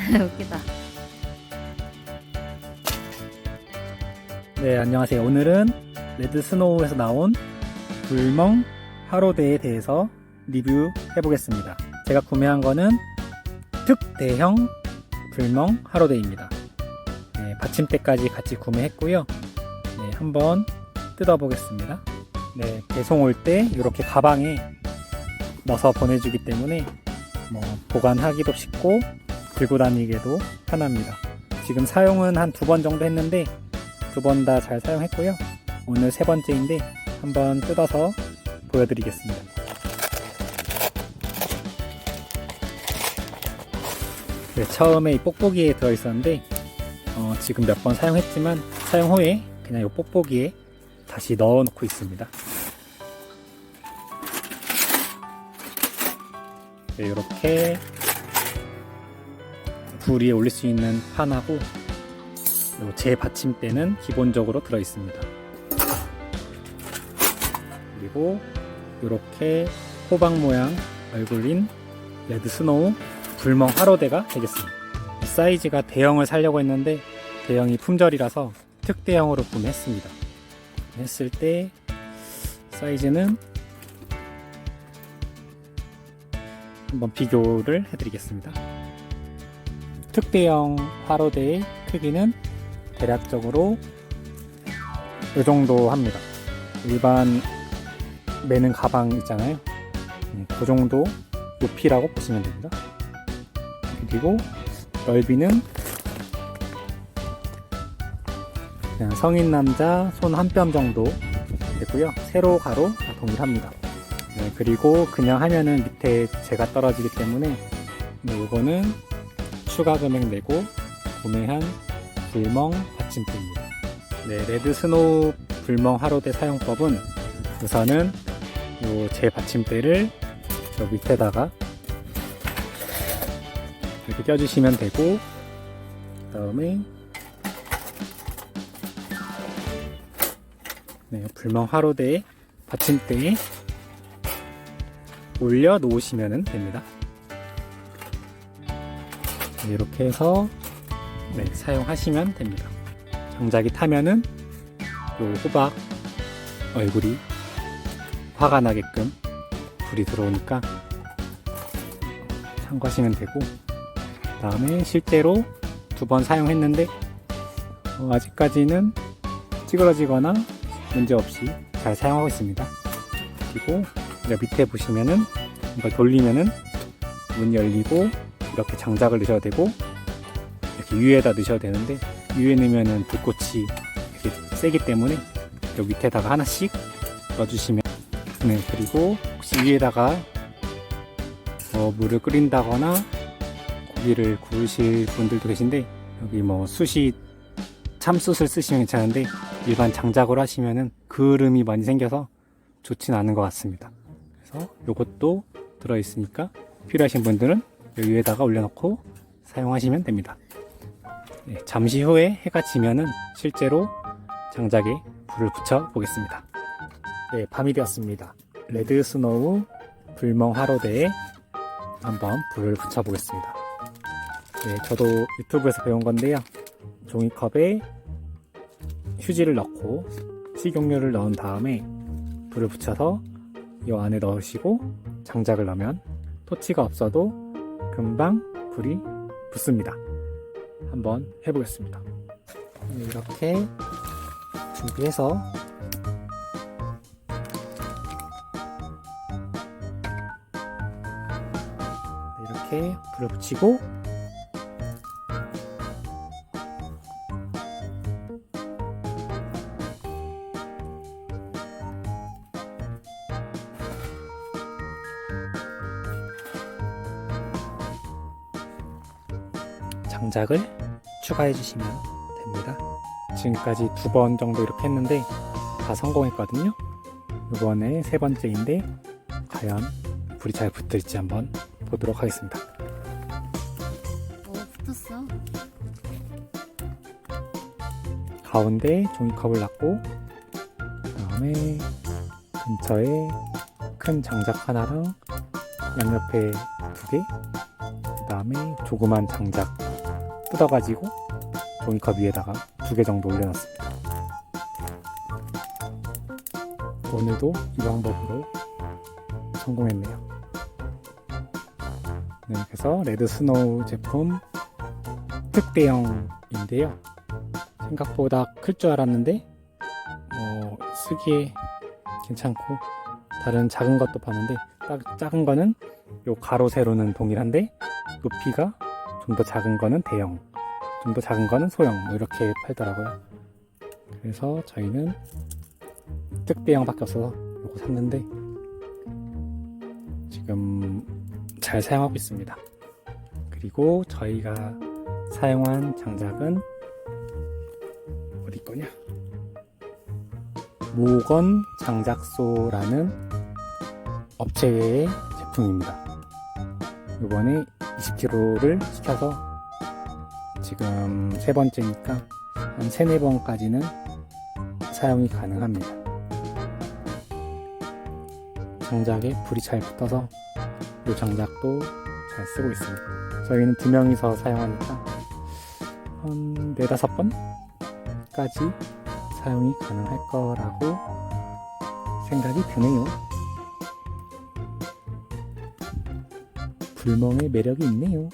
웃기다. 네, 안녕하세요. 오늘은 레드 스노우에서 나온 불멍 하로데에 대해서 리뷰해 보겠습니다. 제가 구매한 거는 특대형 불멍 하로데입니다. 네, 받침대까지 같이 구매했고요. 네, 한번 뜯어 보겠습니다. 네, 배송 올 때 이렇게 가방에 넣어서 보내주기 때문에 보관하기도 쉽고 들고 다니기도 편합니다. 지금 사용은 한 2번 정도 했는데 2번 다 잘 사용했고요. 오늘 3번째인데 한번 뜯어서 보여드리겠습니다. 네, 처음에 이 뽁뽁이에 들어있었는데 지금 몇 번 사용했지만 사용 후에 그냥 이 뽁뽁이에 다시 넣어 놓고 있습니다. 네, 이렇게 불 위에 올릴 수 있는 판하고 제 받침대는 기본적으로 들어 있습니다. 그리고 이렇게 호박 모양 얼굴인 레드 스노우 불멍 하로데가 되겠습니다. 이 사이즈가 대형을 사려고 했는데 대형이 품절이라서 특대형으로 구매했습니다. 했을 때 사이즈는 한번 비교를 해드리겠습니다. 특대형 하로데의 크기는 대략적으로 이 정도 합니다. 일반 매는 가방 있잖아요. 그 정도 높이라고 보시면 됩니다. 그리고 넓이는 그냥 성인 남자 손 한 뼘 정도 되고요. 세로 가로 다 동일합니다. 네, 그리고 그냥 하면은 밑에 재가 떨어지기 때문에 이거는 추가 금액 내고 구매한 불멍 받침대입니다. 네, 레드 스노우 불멍 하로데 사용법은 우선은 제 받침대를 저 밑에다가 이렇게 껴주시면 되고, 그 다음에 네, 불멍 하로데 받침대에 올려 놓으시면 됩니다. 네, 이렇게 해서 사용하시면 됩니다. 장작이 타면은 요 호박 얼굴이 화가 나게끔 불이 들어오니까 참고하시면 되고, 그 다음에 실제로 2번 사용했는데 아직까지는 찌그러지거나 문제없이 잘 사용하고 있습니다. 그리고 밑에 보시면은 이걸 돌리면은 문이 열리고 이렇게 장작을 넣으셔야 되고 이렇게 위에다 넣으셔야 되는데 위에 넣으면은 불꽃이 이렇게 세기 때문에 여기 밑에다가 하나씩 넣어주시면 그리고 혹시 위에다가 물을 끓인다거나 고기를 구우실 분들도 계신데 여기 숯이 참숯을 쓰시면 괜찮은데 일반 장작으로 하시면은 그을음이 많이 생겨서 좋진 않은 것 같습니다. 그래서 요것도 들어있으니까 필요하신 분들은 여기 위에다가 올려놓고 사용하시면 됩니다. 네, 잠시 후에 해가 지면은 실제로 장작에 불을 붙여 보겠습니다. 네, 밤이 되었습니다. 레드 스노우 불멍 하로데에 한번 불을 붙여 보겠습니다. 네, 저도 유튜브에서 배운 건데요. 종이컵에 휴지를 넣고 식용유를 넣은 다음에 불을 붙여서 이 안에 넣으시고 장작을 넣으면 토치가 없어도 금방 불이 붙습니다. 한번 해보겠습니다. 이렇게 준비해서 이렇게 불을 붙이고 장작을 추가해 주시면 됩니다. 지금까지 2번 정도 이렇게 했는데 다 성공했거든요. 이번에 3번째인데 과연 불이 잘 붙을지 한번 보도록 하겠습니다. 붙었어. 가운데 종이컵을 놨고 그 다음에 근처에 큰 장작 하나랑 양옆에 2개, 그 다음에 조그만 장작 뜯어가지고 종이컵 위에다가 2개 정도 올려놨습니다. 오늘도 이 방법으로 성공했네요. 네, 그래서 레드 스노우 제품 특대형인데요. 생각보다 클 줄 알았는데 쓰기에 괜찮고, 다른 작은 것도 봤는데 작은 거는 요 가로 세로는 동일한데 높이가 좀 더 작은 거는 대형, 좀 더 작은 거는 소형, 뭐 이렇게 팔더라고요. 그래서 저희는 특대형밖에 없어서 요거 샀는데 지금 잘 사용하고 있습니다. 그리고 저희가 사용한 장작은 어디 거냐? 모건 장작소라는 업체의 제품입니다. 이번에 20kg를 시켜서 지금 3번째니까 한 3-4번까지는 사용이 가능합니다. 장작에 불이 잘 붙어서 이 장작도 잘 쓰고 있습니다. 저희는 2명이서 사용하니까 한 4-5번까지 사용이 가능할 거라고 생각이 드네요. 불멍의 매력이 있네요.